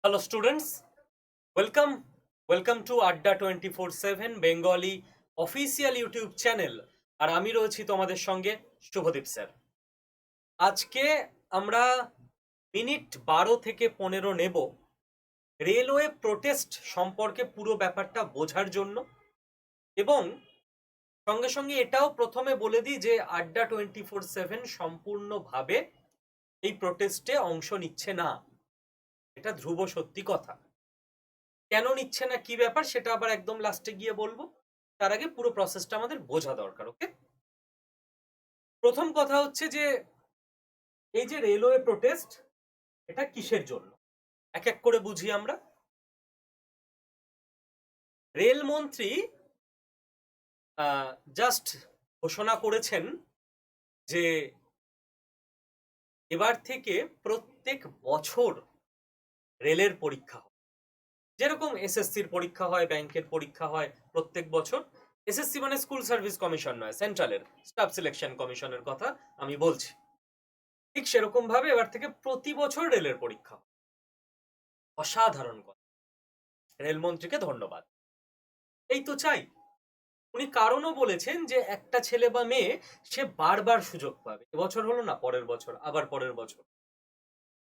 Hello students, welcome to Adda 24/7 Bengali official YouTube channel. আর আমি রয়েছি তোমাদের সঙ্গে শুভদীপ স্যার। আজকে আমরা মিনিট 12 থেকে 15 নেব রেলওয়ে প্রোটেস্ট সম্পর্কে পুরো ব্যাপারটা বোঝার জন্য, এবং সঙ্গে সঙ্গে এটাও প্রথমে বলে দিই যে আড্ডা 24/7 সম্পূর্ণভাবে এই প্রোটেস্টে অংশ নিচ্ছে না। এটা ধ্রুব সত্যি কথা। কেন নিচ্ছে না, কি ব্যাপার, সেটা আবার একদম লাস্টে গিয়ে বলবো। তার আগে পুরো প্রসেসটা আমাদের বোঝা দরকার। ওকে, প্রথম কথা হচ্ছে যে এই যে রেলওয়ে প্রোটেস্ট, এটা কিসের জন্য এক এক করে বুঝি আমরা। রেলমন্ত্রী জাস্ট ঘোষণা করেছেন যে এবার থেকে প্রত্যেক বছর রেলের পরীক্ষা হবে। যেরকম এসএসসির পরীক্ষা হয়, ব্যাংকের পরীক্ষা হয় প্রত্যেক বছর। এসএসসি মানে স্কুল সার্ভিস কমিশন নয়, সেন্ট্রালের স্টাফ সিলেকশন কমিশনের কথা আমি বলছি। ঠিক সেরকম ভাবে এবার থেকে প্রতি বছর রেলের পরীক্ষা। অসাধারণ কথা, রেলমন্ত্রীকে ধন্যবাদ। এই তো চাই। উনি কারণও বলেছেন যে একটা ছেলে বা মেয়ে সে বারবার সুযোগ পাবে, এবছর হলো না পরের বছর, আবার পরের বছর।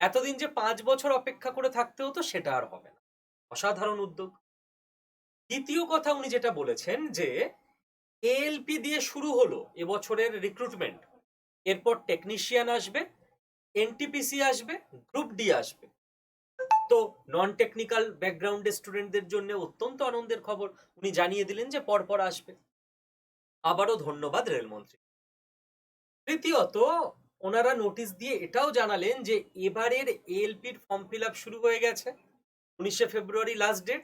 এতদিন যে 5 বছর অপেক্ষা করে থাকতে হতো সেটা আর হবে না। অসাধারণ উদ্যোগ। দ্বিতীয় কথা উনি যেটা বলেছেন যে এএলপি দিয়ে শুরু হলো এবছরের রিক্রুটমেন্ট, এরপর টেকনিশিয়ান আসবে, এনটিপিসি আসবে, গ্রুপ ডি আসবে। তো নন টেকনিক্যাল ব্যাকগ্রাউন্ডের স্টুডেন্টদের জন্য অত্যন্ত আনন্দের খবর উনি জানিয়ে দিলেন যে পরপর আসবে। আবারও ধন্যবাদ রেলমন্ত্রী। তৃতীয়ত, ওনারা নোটিশ দিয়ে এটাও জানালেন যে এবারের এএলপির ফর্ম ফিল আপ শুরু হয়ে গেছে, 19শে ফেব্রুয়ারি লাস্ট ডেট।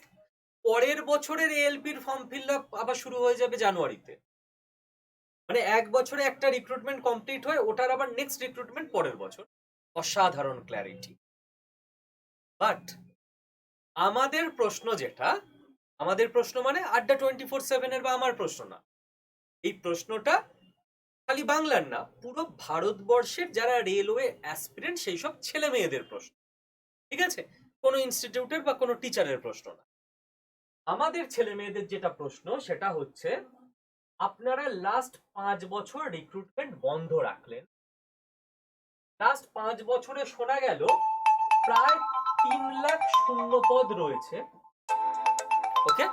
পরের বছরের এএলপির ফর্ম ফিল আপ আবার শুরু হয়ে যাবে জানুয়ারিতে। মানে এক বছরে একটা রিক্রুটমেন্ট কমপ্লিট হয়, ওটার আবার নেক্সট রিক্রুটমেন্ট পরের বছর। অসাধারণ ক্ল্যারিটি। বাট আমাদের প্রশ্ন যেটা, আমাদের প্রশ্ন মানে আড্ডা 24/7 বা আমার প্রশ্ন না, এই প্রশ্নটা খালি বাংলার না, পুরো ভারতবর্ষের যারা রেলওয়ে অ্যাসপিরেন্ট সেই সব ছেলে মেয়েদের প্রশ্ন। ঠিক আছে, কোনো ইনস্টিটিউটের বা কোনো টিচারের প্রশ্ন না। আমাদের ছেলে মেয়েদের যেটা প্রশ্ন সেটা হচ্ছে, আপনারা লাস্ট 5 বছর রিক্রুটমেন্ট বন্ধ রাখলেন। লাস্ট 5 বছরে শোনা গেল প্রায় 3 লাখ শূন্য পদ রয়েছে। ওকে,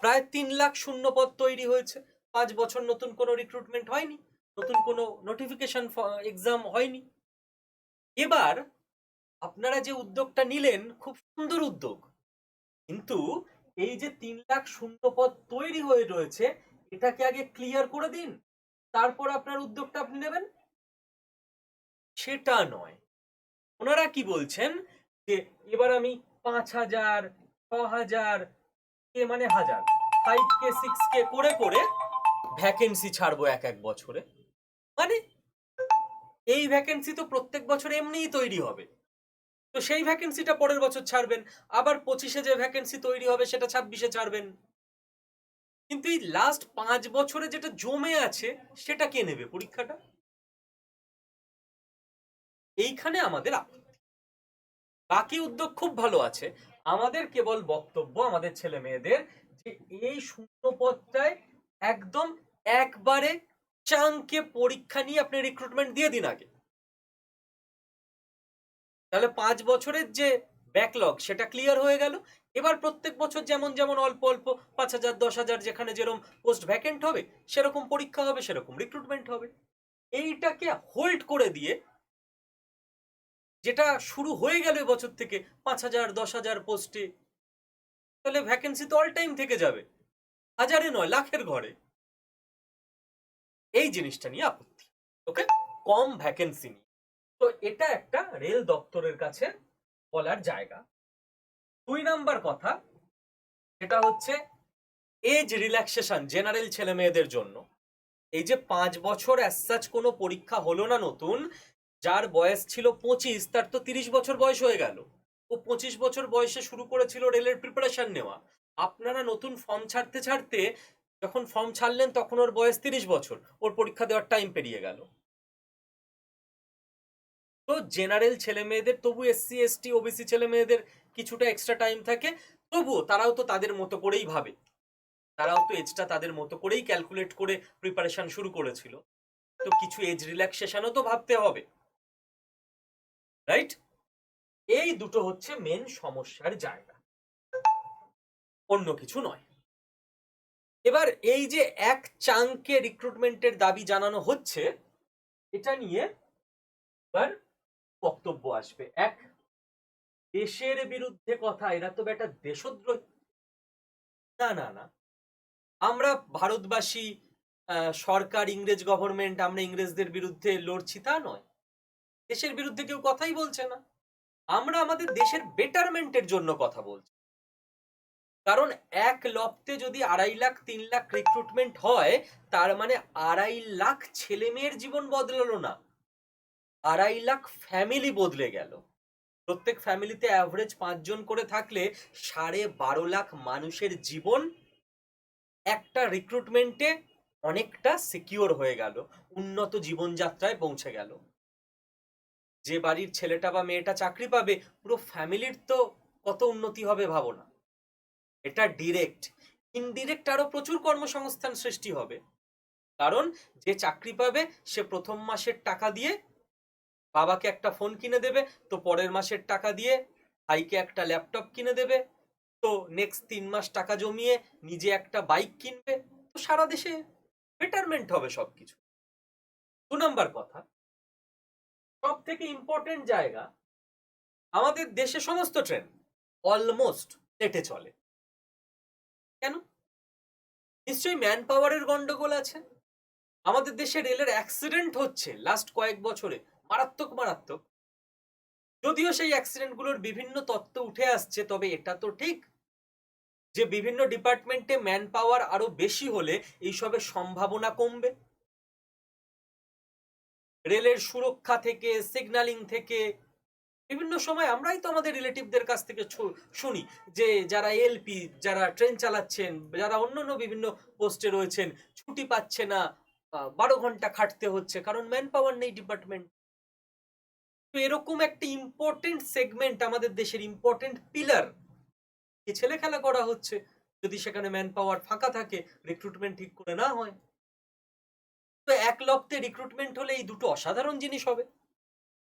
প্রায় 3 লাখ শূন্য পদ তৈরি হয়েছে। 5 বছর নতুন কোনো রিক্রুটমেন্ট হয়নি, নতুন কোনো নোটিফিকেশন এক্সাম হয়নি। এবার আপনারা যে উদ্যোগটা নিলেন খুব সুন্দর উদ্যোগ, কিন্তু এই যে 3 লাখ শূন্য পদ তৈরি হয়ে রয়েছে এটাকে আগে ক্লিয়ার করে দিন, তারপর আপনার উদ্যোগটা আপনি নেবেন। সেটা নয়, ওনারা কি বলছেন যে এবার আমি 5,000, 6,000, কে মানে হাজার, 5K 6K করে করে ভ্যাকেন্সি ছাড়বো এক এক বছরে। মানে এই ভ্যাকেন্সি তো প্রত্যেক বছর এমনিই তৈরি হবে, তো সেই ভ্যাকেন্সিটা পরের বছর ছাড়বেন। আবার 25-এ যে ভ্যাকেন্সি তৈরি হবে সেটা 26-এ ছাড়বেন। কিন্তু এই লাস্ট 5 বছরে যেটা জমে আছে সেটা কে নেবে পরীক্ষাটা? এইখানে আমাদের আপত্তি। বাকি উদ্যোগ খুব ভালো আছে, আমাদের কেবল বক্তব্য আমাদের ছেলে মেয়েদের যে এই শূন্য পদটায় একদম একবারে চাঙ্কে পরীক্ষা নিয়ে আপনি রিক্রুটমেন্ট দিয়ে দিন আগে। তাহলে 5 বছরের যে ব্যাকলগ সেটা ক্লিয়ার হয়ে গেল। এবার প্রত্যেক বছর যেমন যেমন অল্প অল্প 5,000, 10,000 যেখানে যেরকম পোস্ট ভ্যাকেন্ট হবে সেরকম পরীক্ষা হবে, সেরকম রিক্রুটমেন্ট হবে। এইটাকে হোল্ড করে দিয়ে, যেটা শুরু হয়ে গেল এবছর থেকে 5,000, 10,000 পোস্টে, তাহলে ভ্যাকেন্সি তো অল টাইম থেকে যাবে, হাজারে নয় লাখের ঘরে। এই জিনিসটা নিয়ে আপত্তি। ওকে, কম ভ্যাকেন্সি নিয়ে। তো এটা একটা রেল দপ্তরের কাছে বলার জায়গা। 2 নাম্বার কথা, সেটা হচ্ছে এজ রিল্যাক্সেশন জেনারেল ছেলে মেয়েদের জন্য। এই যে 5 বছর অ্যাজ কোনো পরীক্ষা হলো না নতুন, যার বয়স ছিল 25 তার তো 30 বছর বয়স হয়ে গেল। ও 25 বছর বয়সে শুরু করেছিল রেলের প্রিপারেশন নেওয়া। আপনারা নতুন ফর্ম ছাড়তে ছাড়তে, যখন ফর্ম ছাড়লেন তখন ওর বয়স 30 বছর, ওর পরীক্ষা দেওয়ার টাইম পেরিয়ে গেল। তো জেনারেল ছেলে মেয়েদের তবু এসসি এসটি ওবিসি ছেলে মেয়েদের কিছুটা এক্সট্রা টাইম থাকে, তবুও তারাও তো তাদের মতো করেই ভাবে, তারাও তো এজটা তাদের মতো করেই ক্যালকুলেট করে প্রিপারেশন শুরু করেছিল, তো কিছু এজ রিল্যাক্সেশনও তো ভাবতে হবে, রাইট? এই দুটো হচ্ছে মেন সমস্যার জায়গা, অন্য কিছু নয়। এবার এই যে এক চাঙ্কে রিক্রুটমেন্টের দাবি জানানো হচ্ছে, এটা নিয়ে এবার বক্তব্য আসবে। এক, দেশের বিরুদ্ধে কথা, এরা তো বেটা দেশদ্রোহী। না না না, আমরা ভারতবাসী, সরকার ইংরেজ গভর্নমেন্ট, আমরা ইংরেজদের বিরুদ্ধে লড়ছি তা নয়, দেশের বিরুদ্ধে কেউ কথাই বলছে না, আমরা আমাদের দেশের বেটারমেন্টের জন্য কথা বলছি। কারণ এক লপ্তে যদি 2.5 লাখ 3 লাখ রিক্রুটমেন্ট হয়, তার মানে 2.5 লাখ ছেলে মেয়ের জীবন বদলালো না, 2.5 লাখ ফ্যামিলি বদলে গেল। প্রত্যেক ফ্যামিলিতে অ্যাভারেজ 5 জন করে থাকলে 12.5 লাখ মানুষের জীবন একটা রিক্রুটমেন্টে অনেকটা সিকিউর হয়ে গেল, উন্নত জীবনযাত্রায় পৌঁছে গেল। যে বাড়ির ছেলেটা বা মেয়েটা চাকরি পাবে, পুরো ফ্যামিলির তো কত উন্নতি হবে ভাবো না। এটা ডিরেক্ট। ইনডিরেক্ট আরো প্রচুর কর্মসংস্থান সৃষ্টি হবে, কারণ যে চাকরি পাবে সে প্রথম মাসের টাকা দিয়ে বাবাকে একটা ফোন কিনে দেবে, তো পরের মাসের টাকা দিয়ে ভাইকে একটা ল্যাপটপ কিনে দেবে, তো নেক্সট 3 মাস টাকা জমিয়ে নিজে একটা বাইক কিনবে, তো সারা দেশে বেটারমেন্ট হবে সবকিছু। 2 নাম্বার কথা, সব থেকে ইম্পর্টেন্ট জায়গা, আমাদের দেশে সমস্ত ট্রেন অলমোস্ট লেটে চলে। কেন? নিশ্চয়ই ম্যান পাওয়ারের গন্ডগোল আছে। আমাদের দেশে রেলের অ্যাক্সিডেন্ট হচ্ছে লাস্ট কয়েক বছরে মারাত্মক মারাত্মক। যদিও সেই অ্যাক্সিডেন্টগুলোর বিভিন্ন তথ্য উঠে আসছে, তবে এটা তো ঠিক যে বিভিন্ন ডিপার্টমেন্টে ম্যান পাওয়ার আরো বেশি হলে এইসবের সম্ভাবনা কমবে। রেলের সুরক্ষা থেকে, সিগন্যালিং থেকে, বিভিন্ন সময় আমরাই তো আমাদের রিলেটিভদের কাছ থেকে শুনি যে যারা এলপি, যারা ট্রেন চালাচ্ছেন, যারা অন্যান্য বিভিন্ন পোস্টে রয়েছেন, ছুটি পাচ্ছে না, 12 ঘন্টা খাটতে হচ্ছে, কারণ ম্যান পাওয়ার নেই ডিপার্টমেন্ট। তো এরকম একটা ইম্পর্টেন্ট সেগমেন্ট, আমাদের দেশের ইম্পর্টেন্ট পিলার, ছেলে খেলা করা হচ্ছে যদি সেখানে ম্যান পাওয়ার ফাঁকা থাকে, রিক্রুটমেন্ট ঠিক করে না হয়। তো এক লপ্তে রিক্রুটমেন্ট হলে এই দুটো অসাধারণ জিনিস হবে।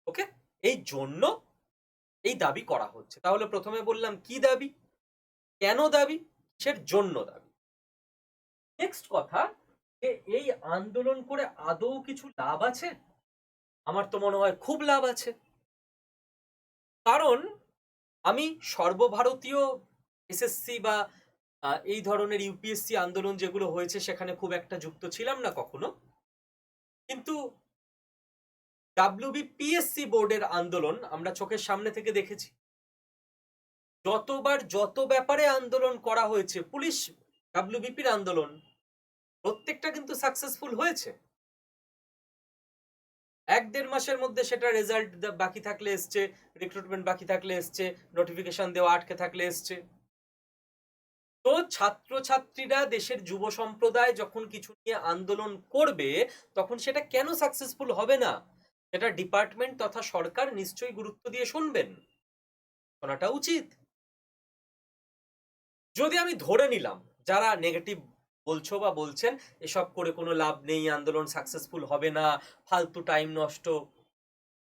ওকে, এই জন্য এই দাবি করা হচ্ছে। তাহলে প্রথমে বললাম কি দাবি, কেন দাবি, কিসের জন্য দাবি। নেক্সট কথা, যে এই আন্দোলন করে আদৌ কিছু লাভ আছে? আমার তো মনে হয় খুব লাভ আছে। কারণ আমি সর্বভারতীয় এসএসসি বা এই ধরনের ইউপিএসসি আন্দোলন যেগুলো হয়েছে সেখানে খুব একটা যুক্ত ছিলাম না কখনো, কিন্তু ডাব্লিউবিপিএসসি বোর্ডের আন্দোলন আমরা চোখের সামনে থেকে দেখেছি। যতবার যত ব্যাপারে আন্দোলন করা হয়েছে, পুলিশ ডাব্লিউবিপির আন্দোলন, প্রত্যেকটা কিন্তু সাকসেসফুল হয়েছে। 1-1.5 মাসের মধ্যে সেটা রেজাল্ট বাকি থাকলে এসছে, রিক্রুটমেন্ট বাকি থাকলে এসছে, নোটিফিকেশন দেওয়া আটকে থাকলে এসছে। তো ছাত্রছাত্রীরা, দেশের যুব সম্প্রদায় যখন কিছু নিয়ে আন্দোলন করবে, তখন সেটা কেন সাকসেসফুল হবে না, সেটা ডিপার্টমেন্ট তথা সরকার নিশ্চয়ই গুরুত্ব দিয়ে শুনবেন, শোনাটা উচিত। যদি আমি ধরে নিলাম যারা নেগেটিভ বলছো বা বলছেন এসব করে কোনো লাভ নেই, আন্দোলন সাকসেসফুল হবে না, ফালতু টাইম নষ্ট,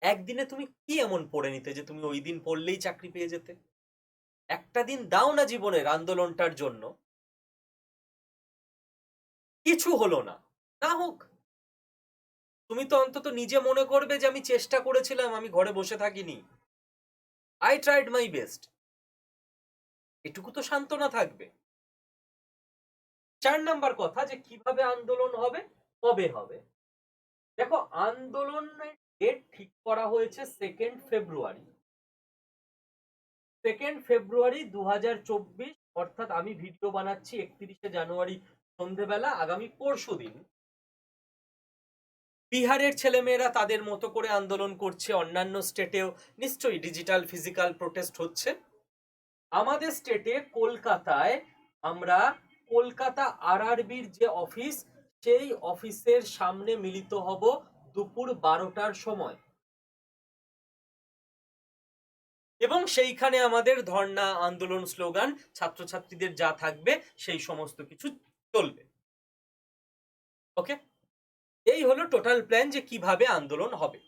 একদিনে তুমি কি এমন পড়ে নিতে যে তুমি ওই দিন পড়লেই চাকরি পেয়ে যেতে? একটা দিন দাও না জীবনের আন্দোলনটার জন্য। কিছু হলো না, না হোক, তুমি তো অন্তত নিজে মনে করবে যে আমি চেষ্টা করেছিলাম, আমি ঘরে বসে থাকিনি, আই ট্রাইড মাই বেস্ট, এটুকু তো সান্ত্বনা থাকবে। 4 নাম্বার কথা, যে কিভাবে আন্দোলন হবে, কবে হবে। দেখো, আন্দোলনের ডেট ঠিক করা হয়েছে 2 ফেব্রুয়ারি। 2 ফেব্রুয়ারি 2024, অর্থাৎ আমি ভিডিও বানাচ্ছি 31 জানুয়ারি সন্ধেবেলা, আগামী পরশুদিন। বিহারের ছেলেমেয়েরা তাদের মতো করে আন্দোলন করছে, অন্যান্য স্টেটেও নিশ্চয়ই ডিজিটাল ফিজিক্যাল প্রোটেস্ট হচ্ছে। আমাদের স্টেটে কলকাতায় আমরা কলকাতা আরআরবির যে অফিস, সেই অফিসের সামনে মিলিত হব দুপুর 12টার সময়। এবং সেইখানে আমাদের ধর্ণা, আন্দোলন, স্লোগান, ছাত্রছাত্রীদের যা থাকবে সেই সমস্ত কিছু চলবে। ওকে, এই হলো টোটাল প্ল্যান যে কিভাবে আন্দোলন হবে।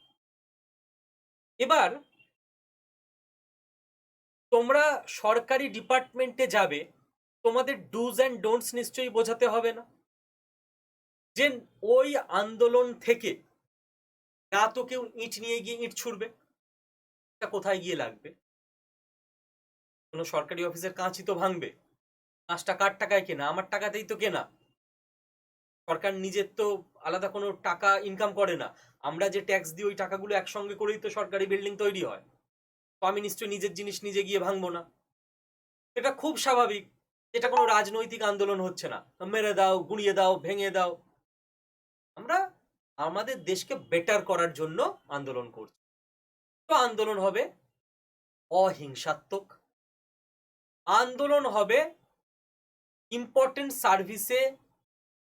এবার তোমরা সরকারি ডিপার্টমেন্টে যাবে, তোমাদের ডুজ অ্যান্ড ডোন্টস নিশ্চয়ই বোঝাতে হবে না, যে ওই আন্দোলন থেকে না তো কেউ ইট নিয়ে গিয়ে ইট ছুড়বে, এটা কোথায় গিয়ে লাগবে? কোনো সরকারি অফিসের কাঁচই তো ভাঙবে। কাঁচটা কার টাকায় কেনা? আমার টাকাতেই তো কেনা। সরকার নিজের তো আলাদা কোনো টাকা ইনকাম করে না, আমরা যে ট্যাক্স দিই ওই টাকাগুলো একসঙ্গে করেই তো সরকারি বিল্ডিং তৈরি হয়। তো আমি নিশ্চয়ই নিজের জিনিস নিজে গিয়ে ভাঙবো না। এটা খুব স্বাভাবিক। এটা কোনো রাজনৈতিক আন্দোলন হচ্ছে না, মেরে দাও, গুঁড়িয়ে দাও, ভেঙে দাও। আমরা আমাদের দেশকে বেটার করার জন্য আন্দোলন করছি। তো আন্দোলন হবে অহিংসাত্মক, আন্দোলন হবে ইম্পর্টেন্ট সার্ভিসে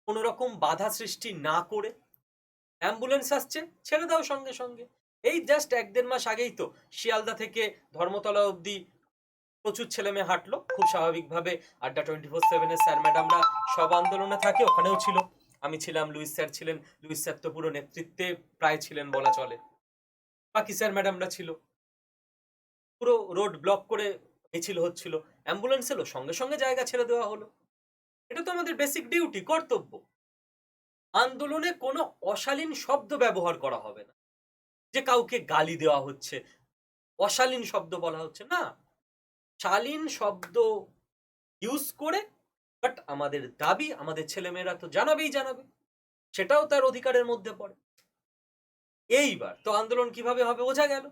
কোনো রকম বাধা সৃষ্টি না করে। অ্যাম্বুলেন্স আসছে, ছেড়ে দাও সঙ্গে সঙ্গে। এই জাস্ট 1-1.5 মাস আগেই তো শিয়ালদা থেকে ধর্মতলা অবধি প্রচুর ছেলে মেয়ে হাঁটলো খুব স্বাভাবিকভাবে। আড্ডা 24/7 স্যার ম্যাডামরা সব আন্দোলনে থাকে, ওখানেও ছিল, আমি ছিলাম, লুইস স্যার ছিলেন, লুইস স্যার তো পুরো নেতৃত্বে প্রায় ছিলেন বলা চলে, বাকি স্যার ম্যাডামরা ছিল। পুরো রোড ব্লক করে মিছিল হচ্ছিল, অ্যাম্বুলেন্স এলো, সঙ্গে সঙ্গে জায়গা ছেড়ে দেওয়া হলো। এটা তো আমাদের বেসিক ডিউটি, কর্তব্য। আন্দোলনে কোনো অশালীন শব্দ ব্যবহার করা হবে না, যে কাউকে গালি দেওয়া হচ্ছে, অশালীন শব্দ বলা হচ্ছে না, শালীন শব্দ ইউজ করে। বাট আমাদের দাবি আমাদের ছেলেমেয়েরা তো জানাবেই জানাবে, সেটাও তার অধিকারের মধ্যে পড়ে। এইবার তো আন্দোলন কিভাবে হবে বোঝা গেল।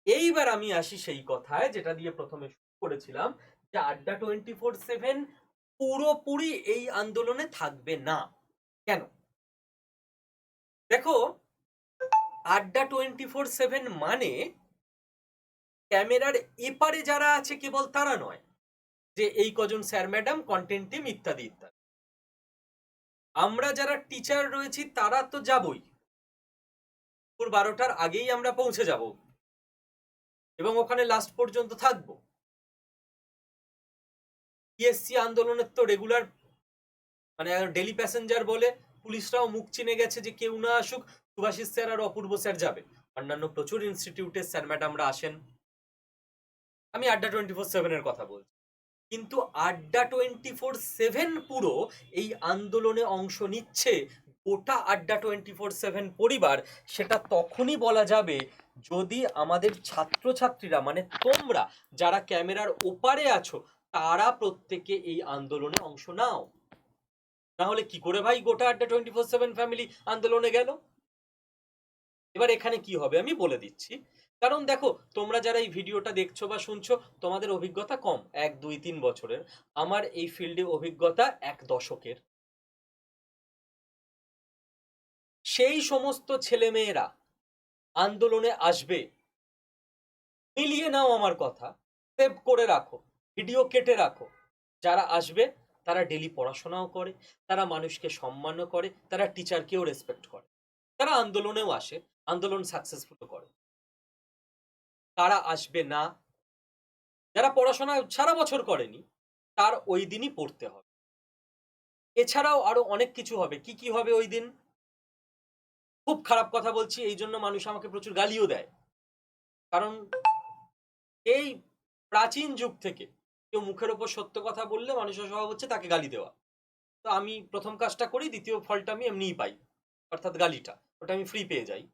এইবার আমি আসি সেই কথায় যেটা দিয়ে প্রথমে শুরু করেছিলাম, যে আড্ডা 24/7 পুরোপুরি এই আন্দোলনে থাকবে না। কেন? দেখো, আড্ডা 24/7 মানে ক্যামেরার এপারে যারা আছে কেবল তারা নয়, যে এই কজন স্যার ম্যাডাম, কন্টেন্ট টিম, ইত্যাদি ইত্যাদি। আমরা যারা টিচার রয়েছি তারা তো যাবই, দুপুর 12টার আগেই আমরা পৌঁছে যাব এবং ওখানে লাস্ট পর্যন্ত থাকবো। পিএসসি আন্দোলনের তো রেগুলার মানে ডেলি প্যাসেঞ্জার বলে পুলিশরাও মুখ চিনে গেছে, যে কেউ না আসুক সুভাষিস স্যার আর অপূর্ব স্যার যাবে। অন্যান্য প্রচুর ইনস্টিটিউটের স্যার ম্যাডামরা আসেন, আমি আড্ডা 24/7 এর কথা বলছি। কিন্তু আড্ডা 24/7 পুরো এই আন্দোলনে অংশ নিচ্ছে গোটা আড্ডা 24/7 পরিবার, সেটা তখনই বলা যাবে যদি আমাদের ছাত্রছাত্রীরা, মানে তোমরা যারা ক্যামেরার ওপারে আছো, তারা প্রত্যেকে এই আন্দোলনে অংশ নাও। না হলে কি করে ভাই গোটা আড্ডা 24/7 ফ্যামিলি আন্দোলনে গেল? এবার এখানে কি হবে আমি বলে দিচ্ছি। কারণ দেখো, তোমরা যারা এই ভিডিওটা দেখছো বা শুনছো, তোমাদের অভিজ্ঞতা কম, 1, 2, 3 বছরের। আমার এই ফিল্ডে অভিজ্ঞতা 1 দশকের। সেই সমস্ত ছেলেমেয়েরা আন্দোলনে আসবে, মিলিয়ে নাও আমার কথা, সেভ করে রাখো, ভিডিও কেটে রাখো। যারা আসবে তারা ডেলি পড়াশোনাও করে, তারা মানুষকে সম্মানও করে, তারা টিচারকেও রেসপেক্ট করে, তারা আন্দোলনেও আসে, আন্দোলন সাকসেসফুল করে। তারা আসবে না যারা পড়াশোনা সারা বছর করেনি, তার ওই দিনই পড়তে হবে। এছাড়াও আরো অনেক কিছু হবে। কি কি হবে ওই দিন? খুব খারাপ কথা বলছি, এই জন্য মানুষ আমাকে প্রচুর গালিও দেয়, কারণ এই প্রাচীন যুগ থেকে কেউ মুখের ওপর সত্য কথা বললে মানুষের স্বভাব হচ্ছে তাকে গালি দেওয়া। তো আমি প্রথম কাজটা করি, দ্বিতীয় ফলটা আমি এমনিই পাই, অর্থাৎ গালিটা, ওটা আমি ফ্রি পেয়ে যাই।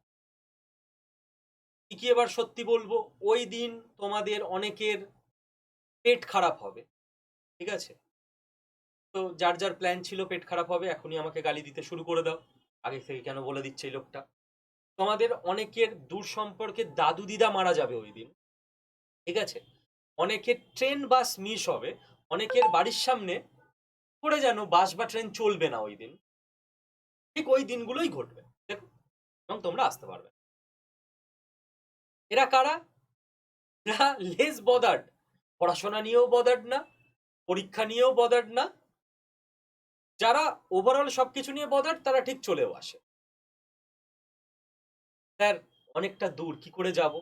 কি এবার সত্যি বলবো, ওই দিন তোমাদের অনেকের পেট খারাপ হবে, ঠিক আছে? তো যার যার প্ল্যান ছিল পেট খারাপ হবে, এখনই আমাকে গালি দিতে শুরু করে দাও, আগে থেকে কেন বলে দিচ্ছে এই লোকটা। তোমাদের অনেকের দূর সম্পর্কে দাদু দিদা মারা যাবে ওই দিন, ঠিক আছে? অনেকের ট্রেন বাস মিস হবে, অনেকের বাড়ির সামনে করে যেন বাস বা ট্রেন চলবে না ওই দিন। ঠিক ওই দিনগুলোই ঘটবে, দেখো, এবং তোমরা আসতে পারবে। এরা কারা? এরা লেস বদার্ড, পড়াশোনা নিয়েও বদার্ড না, পরীক্ষা নিয়েও বদার্ড না। যারা ওভারঅল সবকিছু নিয়ে বদার্ড তারা ঠিক চলেও আসে। স্যার অনেকটা দূর, কি করে যাব?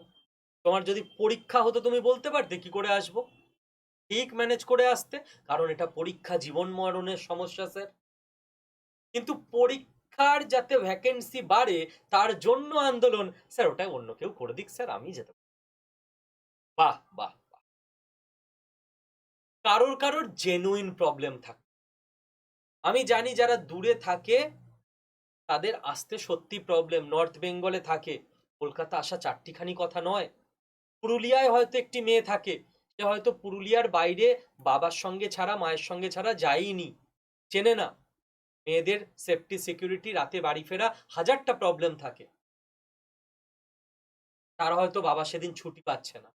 তোমার যদি পরীক্ষা হতো তুমি বলতে পারতে কি করে আসবো, ঠিক ম্যানেজ করে আসতে, কারণ এটা পরীক্ষা, জীবন মরণের সমস্যা স্যার। কিন্তু পরীক্ষার যাতে ভ্যাকেন্সি বাড়ে তার জন্য আন্দোলন, স্যার ওটা অন্য কেউ করে দিক স্যার, আমি যেতে পারি। বাহ বাহ বাহ। কারোর কারোর জেনুইন প্রবলেম থাকে, আমি জানি যারা দূরে থাকে তাদের আসতে সত্যি প্রবলেম, নর্থ বেঙ্গলে থাকে, কলকাতা আসা চারটিখানি কথা নয়। পুরুলিয়ায় হয়তো একটি মেয়ে থাকে, সে হয়তো পুরুলিয়ার বাইরে বাবার সঙ্গে ছাড়া মায়ের সঙ্গে ছাড়া যায়নি, চেনে না। মেয়েদের সেফটি সিকিউরিটি, রাতে বাড়ি ফেরা, হাজারটা প্রবলেম থাকে, তারা হয়তো বাবা সেদিন ছুটি পাচ্ছে না।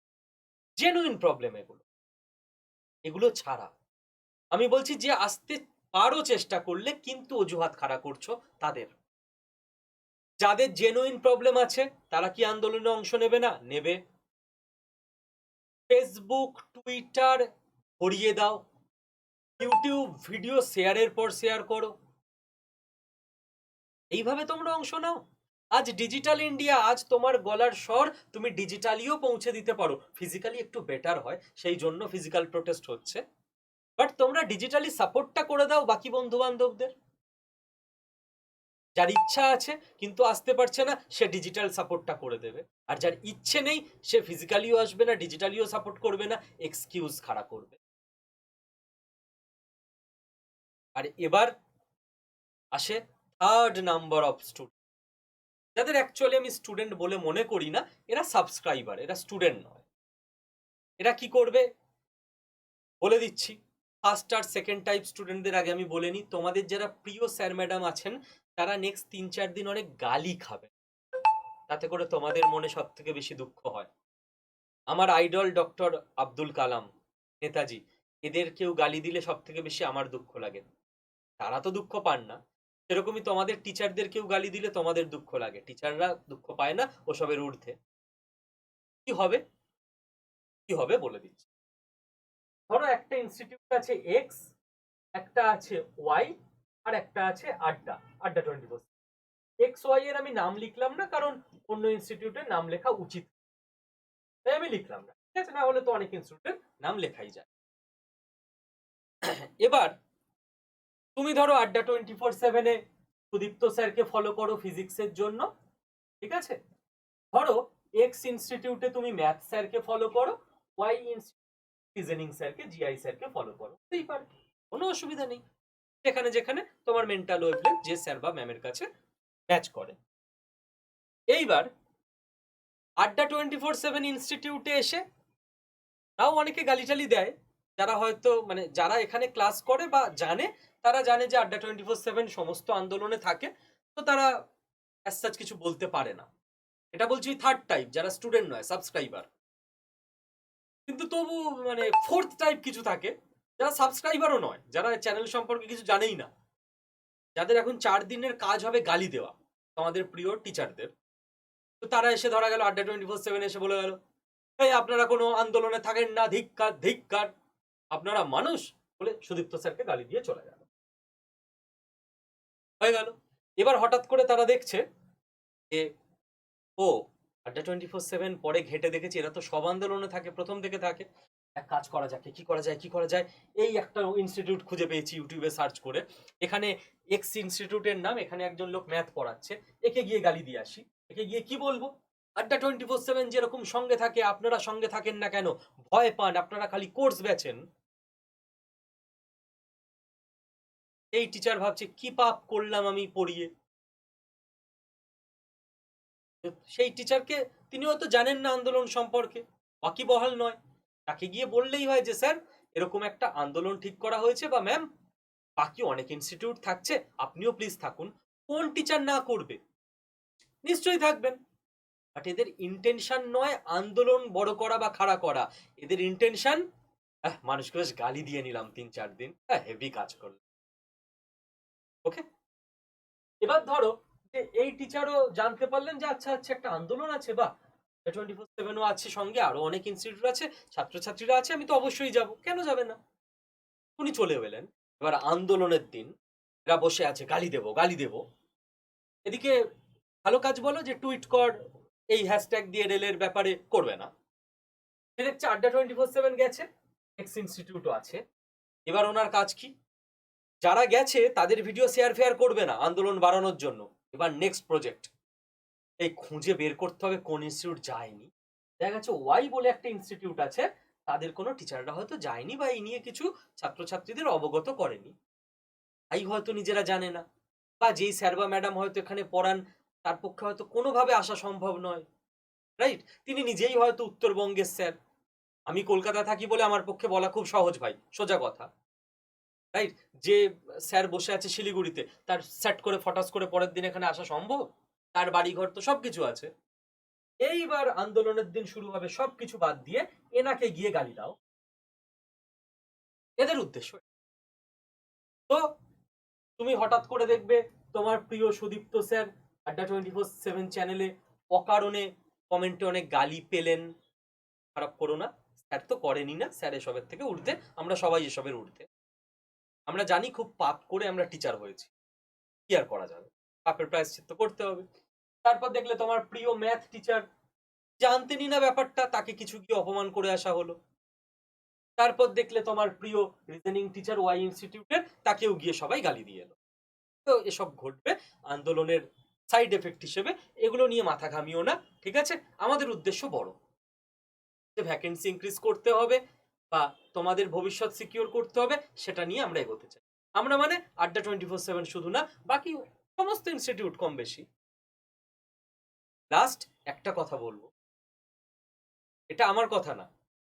জেনুইন প্রবলেম এগুলো, এগুলো ছাড়া আমি বলছি যে আসতে পারো চেষ্টা করলে, কিন্তু অজুহাত খাড়া করছো তাদের। যাদের জেনুইন প্রবলেম আছে তারা কি আন্দোলনে অংশ নেবে না? নেবে। ফেসবুক, টুইটার ভরিয়ে দাও, ইউটিউব ভিডিও শেয়ারের পর শেয়ার করো, এইভাবে তোমরা অংশ নাও। আজ ডিজিটাল ইন্ডিয়া, আজ তোমার গলার স্বর তুমি ডিজিটালিও পৌঁছে দিতে পারো, ফিজিক্যালি একটু বেটার হয় সেই জন্য ফিজিক্যাল প্রোটেস্ট হচ্ছে, বাট তোমরা ডিজিটালি সাপোর্টটা করে দাও বাকি বন্ধু বান্ধবদের। যার ইচ্ছা আছে কিন্তু আসতে পারছে না, সে ডিজিটাল সাপোর্টটা করে দেবে, আর যার ইচ্ছে নেই সে ফিজিক্যালিও আসবে না, ডিজিটালিও সাপোর্ট করবে না, এক্সকিউজ খাড়া করবে। আর এবার আসে থার্ড নাম্বার অফ স্টুডেন্ট, যাদের অ্যাকচুয়ালি আমি স্টুডেন্ট বলে মনে করি না, এরা সাবস্ক্রাইবার, এরা স্টুডেন্ট নয়। এরা কি করবে বলে দিচ্ছি। ফার্স্ট আর সেকেন্ড টাইপ স্টুডেন্টদের আগে আমি বলে নিই, তোমাদের যারা প্রিয় স্যার ম্যাডাম আছেন তারা নেক্সট 3-4 দিন অনেক গালি খাবে, তাতে করে তোমাদের মনে সব থেকে বেশি দুঃখ হয়। আমার আইডল ডক্টর আব্দুল কালাম, নেতাজি, এদের কেউ গালি দিলে সব থেকে বেশি আমার দুঃখ লাগে। তারা তো দুঃখ পান না, সেরকমই তোমাদের টিচারদের কেউ গালি দিলে তোমাদের দুঃখ লাগে, টিচাররা দুঃখ পায় না ওসবের ঊর্ধ্বে। কি হবে, কি হবে বলে দিচ্ছি। ধরো একটা ইনস্টিটিউট আছে এক্স, একটা আছে ওয়াই, আর একটা আছে আড্ডা, আড্ডা 24। এক্স ওয়াই এর আমি নাম লিখলাম না, কারণ অন্য ইনস্টিটিউটের নাম লেখা উচিত, তাই আমি লিখলাম না, ঠিক আছে, না হলে তো অনেক ইনস্টিটিউটের নাম লেখাই যায়। এবার তুমি ধরো আড্ডা 24/7-এ সুদীপ্ত স্যারকে ফলো করো ফিজিক্সের জন্য, ঠিক আছে। ধরো এক্স ইনস্টিটিউটে তুমি ম্যাথ স্যারকে ফলো করো, ওয়াই রিজনিং স্যারকে, জিআই স্যারকে ফলো করো, হতেই পারে, কোনো অসুবিধা নেই, যেখানে যেখানে তোমার মেন্টাল ওয়েভলেন্থ যে স্যার বা ম্যামের কাছে ম্যাচ করে। এইবার আড্ডা 24/7 ইনস্টিটিউটে এসে তাও অনেকে গালিটালি দেয়, যারা হয়তো মানে যারা এখানে ক্লাস করে বা জানে, তারা জানে যে আড্ডা 24/7 সমস্ত আন্দোলনে থাকে, তো তারা অ্যাজ সাচ কিছু বলতে পারে না। এটা বলছি থার্ড টাইপ, যারা স্টুডেন্ট নয়, সাবস্ক্রাইবার। কিন্তু তবু মানে ফোর্থ টাইপ কিছু থাকে, যারা সাবস্ক্রাইবারও নয়, যারা চ্যানেল সম্পর্কে কিছু জানেই না, যাদের এখন 4 দিনের কাজ হবে গালি দেওয়া আমাদের প্রিয় টিচারদের। তো তারা এসে ধরা গেল আড্ডা 24/7 এসে বলে গেল, এই আপনারা কোনো আন্দোলনে থাকেন না, ধিক্কার ধিক্কার, আপনারা মানুষ, বলে সুদীপ্ত স্যারকে গালি দিয়ে চলে গেল, হয়ে গেল। এবার হঠাৎ করে তারা দেখছে যে ও আড্ডা 24/7 পরে ঘেটে দেখেছি এরা তো সব আন্দোলনে থাকে, প্রথম থেকে থাকে, এক কাজ করা যাক, কি করা যায় কি করা যায়, এই একটা ইনস্টিটিউট খুঁজে পেয়েছি ইউটিউবে সার্চ করে, এখানে এক্স ইনস্টিটিউটের নাম, এখানে একজন লোক ম্যাথ পড়াচ্ছে, একে গিয়ে গালি দিয়ে আসি। একে গিয়ে কি বলবো, আড্ডা 24/7 যেরকম সঙ্গে থাকে আপনারা সঙ্গে থাকেন না কেন, ভয় পান, আপনারা খালি কোর্স বেচেন। এই টিচার ভাবছে কি পাপ করলাম আমি পড়িয়ে, সেই টিচারকে, তিনি হয়তো জানেন না আন্দোলন সম্পর্কে, ওয়াকিবহাল নয়, তাকে গিয়ে বললেই হয় যে স্যার এরকম একটা আন্দোলন ঠিক করা হয়েছে, বা ম্যাম বাকি অনেক ইনস্টিটিউট থাকছে, আপনিও প্লিজ থাকুন। কোন টিচার না করবে, নিশ্চয়ই থাকবেন। বাট এদের ইন্টেনশন নয় আন্দোলন বড় করা বা খাড়া করা, এদের ইন্টেনশন মানুষকে বেশ গালি দিয়ে নিলাম 3-4 দিন, হেভি কাজ করলো, ওকে। এবার ধরো যে এই টিচারও জানতে পারলেন যে আচ্ছা আচ্ছা একটা আন্দোলন আছে, বা 24/7ও আছে, সঙ্গে আরো অনেক ইনস্টিটিউট আছে, ছাত্রছাত্রীরা আছে, আমি তো অবশ্যই যাব, কেন যাবে না। উনি চলে এলেন, এবার আন্দোলনের দিন এরা বসে আছে গালি দেবো গালি দেবো, এদিকে ভালো কাজ বলো যে টুইট কর, এই হ্যাশট্যাগ দিয়ে রেলের ব্যাপারে করবে না। সে দেখছে আড্ডা 24/7 গেছে, এক্স ইনস্টিটিউটও আছে। এবার ওনার কাজ কি? যারা গেছে তাদের ভিডিও শেয়ার ফেয়ার করবে না আন্দোলন বাড়ানোর জন্য। এবার নেক্সট প্রজেক্ট, এই খুঁজে বের করতে হবে কোন ইনস্টিটিউট যায়নি। দেখা গেছে ওয়াই বলে একটা ইনস্টিটিউট আছে, তাদের কোনো টিচাররা হয়তো যায়নি বা এই নিয়ে কিছু ছাত্রছাত্রীদের অবগত করেনি, তাই হয়তো নিজেরা জানে না, বা যেই স্যার বা ম্যাডাম হয়তো এখানে পড়ান তার পক্ষে হয়তো কোনোভাবে আসা সম্ভব নয়, রাইট? তিনি নিজেই হয়তো উত্তরবঙ্গের স্যার, আমি কলকাতা থাকি বলে আমার পক্ষে বলা খুব সহজ ভাই, সোজা কথা, রাইট? যে স্যার বসে আছে শিলিগুড়িতে, তার সেট করে ফটাস করে পরের দিন এখানে আসা সম্ভব? তার বাড়িঘর তো সবকিছু আছে। এইবার আন্দোলনের দিন শুরু হবে, সবকিছু বাদ দিয়ে এনাকে গিয়ে গালি দাও, এদের উদ্দেশ্য। তো তুমি হঠাৎ করে দেখবে তোমার প্রিয় সুদীপ্ত স্যার আড্ডা 24/7 চ্যানেলে অকারণে কমেন্টে অনেক গালি পেলেন। খারাপ করো না, স্যার তো করেনি না, স্যার এসবের থেকে ঊর্ধ্বে, আমরা সবাই এসবের ঊর্ধ্বে। আমরা জানি খুব পাপ করে আমরা টিচার হয়েছি, কি আর করা যাবে, পাপের প্রায়শ্চিত্ত করতে হবে। তারপর দেখলে তোমার প্রিয় ম্যাথ টিচার, জানতেনি না ব্যাপারটা, তাকে কিছু গিয়ে অপমান করে আসা হলো। তারপর দেখলে তোমার প্রিয় রিজনিং টিচার ওয়াই ইনস্টিটিউটের, তাকেও গিয়ে সবাই গালি দিয়ে এলো। তো এসব ঘটবে আন্দোলনের সাইড এফেক্ট হিসেবে, এগুলো নিয়ে মাথা ঘামিও না, ঠিক আছে? আমাদের উদ্দেশ্য বড়, যে ভ্যাকেন্সি ইনক্রিজ করতে হবে বা তোমাদের ভবিষ্যৎ সিকিউর করতে হবে, সেটা নিয়ে আমরা এগোতে চাই। আমরা মানে আড্ডা 24/7 শুধু না, বাকি সমস্ত ইনস্টিটিউট কম বেশি। লাস্ট একটা কথা বলবো, এটা আমার কথা না,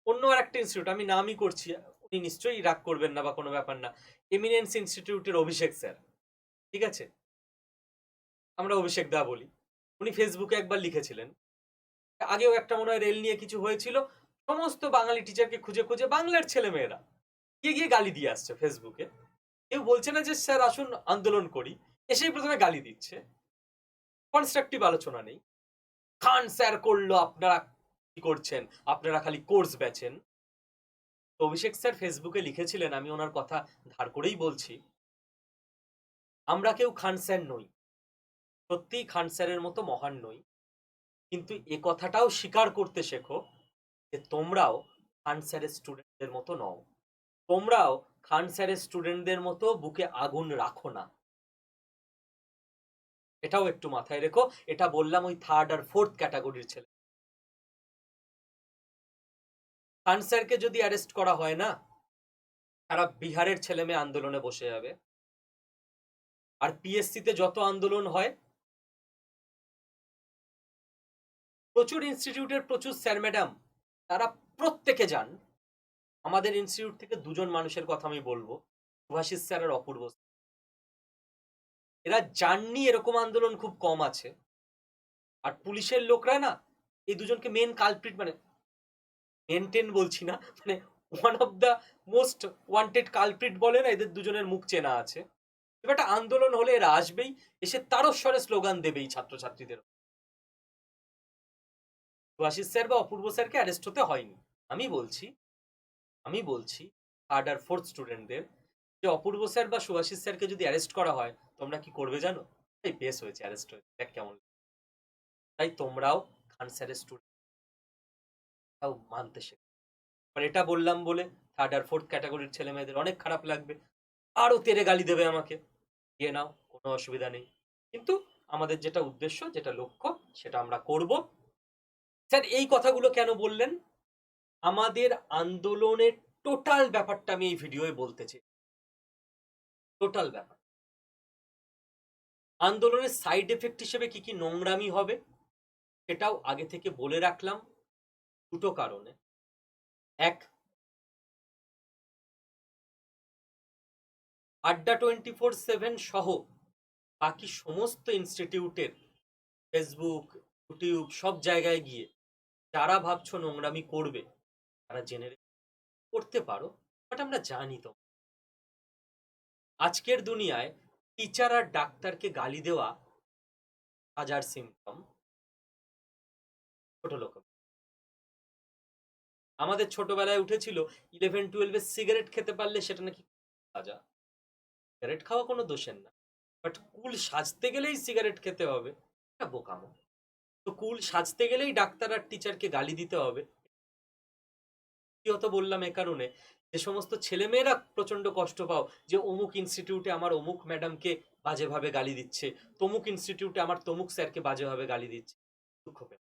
অন্য আর একটা ইনস্টিটিউট, আমি নামই করছি, উনি নিশ্চয়ই রাগ করবেন না বা কোনো ব্যাপার না, এমিনেন্স ইনস্টিটিউটের অভিষেক স্যার, ঠিক আছে? আমরা অভিষেক দা বলি। উনি ফেসবুকে একবার লিখেছিলেন, আগেও একটা মনে হয় রেল নিয়ে কিছু হয়েছিল, সমস্ত বাঙালি টিচারকে খুঁজে খুঁজে বাংলার ছেলে মেয়েরা গিয়ে গিয়ে গালি দিয়ে আসছে ফেসবুকে। কেউ বলছে না যে স্যার আসুন আন্দোলন করি, এসেই প্রথমে গালি দিচ্ছে, কনস্ট্রাকটিভ আলোচনা নেই। খান স্যার করলো, আপনারা কি করছেন, আপনারা খালি কোর্স বেচেন। তো অভিষেক স্যার ফেসবুকে লিখেছিলেন, আমি ওনার কথা ধার করেই বলছি, আমরা কেউ খান স্যার নই, সত্যিই খান স্যারের মতো মহান নই, কিন্তু এ কথাটাও স্বীকার করতে শেখো যে তোমরাও খান স্যারের স্টুডেন্টদের মতো নও, তোমরাও খান স্যারের স্টুডেন্টদের মতো বুকে আগুন রাখো না, এটাও একটু মাথায় রেখো। এটা বললাম ওই থার্ড আর ফোর্থ ক্যাটাগরির ছেলে। খান স্যারকে যদি অ্যারেস্ট করা হয় না, সারা বিহারের ছেলে মেয়ে আন্দোলনে বসে যাবে। আর পিএসসিতে যত আন্দোলন হয়, প্রচুর ইনস্টিটিউটের প্রচুর স্যার ম্যাডাম, তারা প্রত্যেকে যান। আমাদের ইনস্টিটিউট থেকে দুজন মানুষের কথা আমি বলবো, শুভাশিস স্যার আর অপূর্ব স্যার। এরা যাননি এরকম আন্দোলন খুব কম আছে। আর পুলিশের লোকরা না এই দুজনকে মেন কালপ্রিট, মানে মেনটেন বলছি না, মানে one of the most wanted culprit বলে না, এদের দুজনের মুখ চেনা আছে। এবারটা আন্দোলন হলে এরা আসবেই, এসে তারস্বরে স্লোগান দেবেই ছাত্রছাত্রীদের। সুভাষিস স্যার বা অপূর্ব স্যারকে অ্যারেস্ট হতে হয়নি। আমি বলছি, থার্ড আর ফোর্থ স্টুডেন্টদের, যে অপূর্ব স্যার বা সুভাষিস স্যারকে যদি অ্যারেস্ট করা হয়, তোমরা কি করবে জানো? এই বেশ হয়েছে, অ্যারেস্ট হয়েছে, দেখ কেমন। তাই তোমরাও খান স্যারের স্টুডেন্ট, তাও মানতে শেখো। আর এটা বললাম বলে থার্ড আর ফোর্থ ক্যাটাগরির ছেলে মেয়েদের অনেক খারাপ লাগবে, আরো তেরে গালি দেবে আমাকে, দিয়ে নাও, কোনো অসুবিধা নেই। কিন্তু আমাদের যেটা উদ্দেশ্য, যেটা লক্ষ্য, সেটা আমরা করব। স্যার এই কথাগুলো কেন বললেন? আমাদের আন্দোলনের টোটাল ব্যাপারটা আমি এই ভিডিওয়ে বলতে চাই, টোটাল ব্যাপার। আন্দোলনের সাইড এফেক্ট হিসেবে কি কি নোংরামি হবে সেটাও আগে থেকে বলে রাখলাম, দুটো কারণে। এক, আড্ডা 24/7 সহ বাকি সমস্ত ইনস্টিটিউটের ফেসবুক, ইউটিউব সব জায়গায় গিয়ে যারা ভাবছো নোংরামি করবে, তারা জেনে করতে পারো, বাট আমরা জানি তো আজকের দুনিয়ায় টিচার আর ডাক্তারকে গালি দেওয়া হাজার সিম্পটম, ছোট লোক। আমাদের ছোটবেলায় উঠেছিল 11-12 সিগারেট খেতে পারলে সেটা নাকি সাজা। সিগারেট খাওয়া কোনো দোষের না, বাট কুল সাজতে গেলেই সিগারেট খেতে হবে, এটা বোকামো। তো কুল সাজতে গেলেই ডাক্তার আর টিচারকে গালি দিতে হবে? দ্বিতীয়ত বললাম এ কারণে, যে সমস্ত ছেলেমেয়েরা প্রচন্ড কষ্ট পাও যে অমুক ইনস্টিটিউটে আমার অমুক ম্যাডামকে বাজেভাবে গালি দিচ্ছে, তমুক ইনস্টিটিউটে আমার তমুক স্যারকে বাজেভাবে গালি দিচ্ছে, দুঃখ পেও না।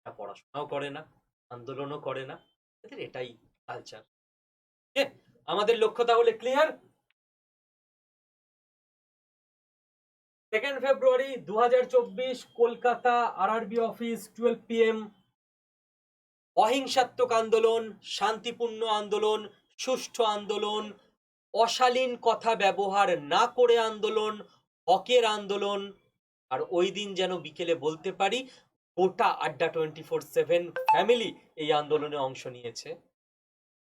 এরা পড়াশোনাও করে না, আন্দোলনও করে না, এদের এটাই কালচার। আমাদের লক্ষ্য তাহলে ক্লিয়ার। 2nd ফেব্রুয়ারি 2024, কলকাতা আরআরবি অফিস, 12 PM। অহিংসাত্মক আন্দোলন, শান্তিপূর্ণ আন্দোলন, সুষ্ঠু আন্দোলন, অশালীন কথা ব্যবহার না করে আন্দোলন, হকের আন্দোলন। আর ওই দিন যেন বিকেলে বলতে পারি গোটা আড্ডা 24/7 ফ্যামিলি এই আন্দোলনে অংশ নিয়েছে।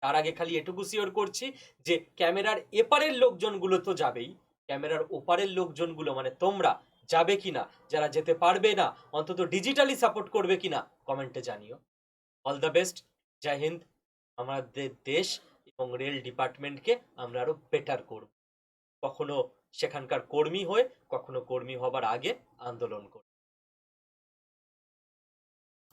তার আগে খালি এটুকু শিওর করছি যে ক্যামেরার এপারের লোকজনগুলো তো যাবেই, ক্যামেরার ওপারের লোকজনগুলো মানে তোমরা যাবে কিনা, যারা যেতে পারবে না অন্তত ডিজিটালি সাপোর্ট করবে কিনা কমেন্টে জানিও। All the best. Jai Hind. আমাদের দেশ এবং রেল ডিপার্টমেন্টকে আমরা আরো বেটার করব, কখনো সেখানকার কর্মী হয়ে, কখনো কর্মী হবার আগে আন্দোলন করব।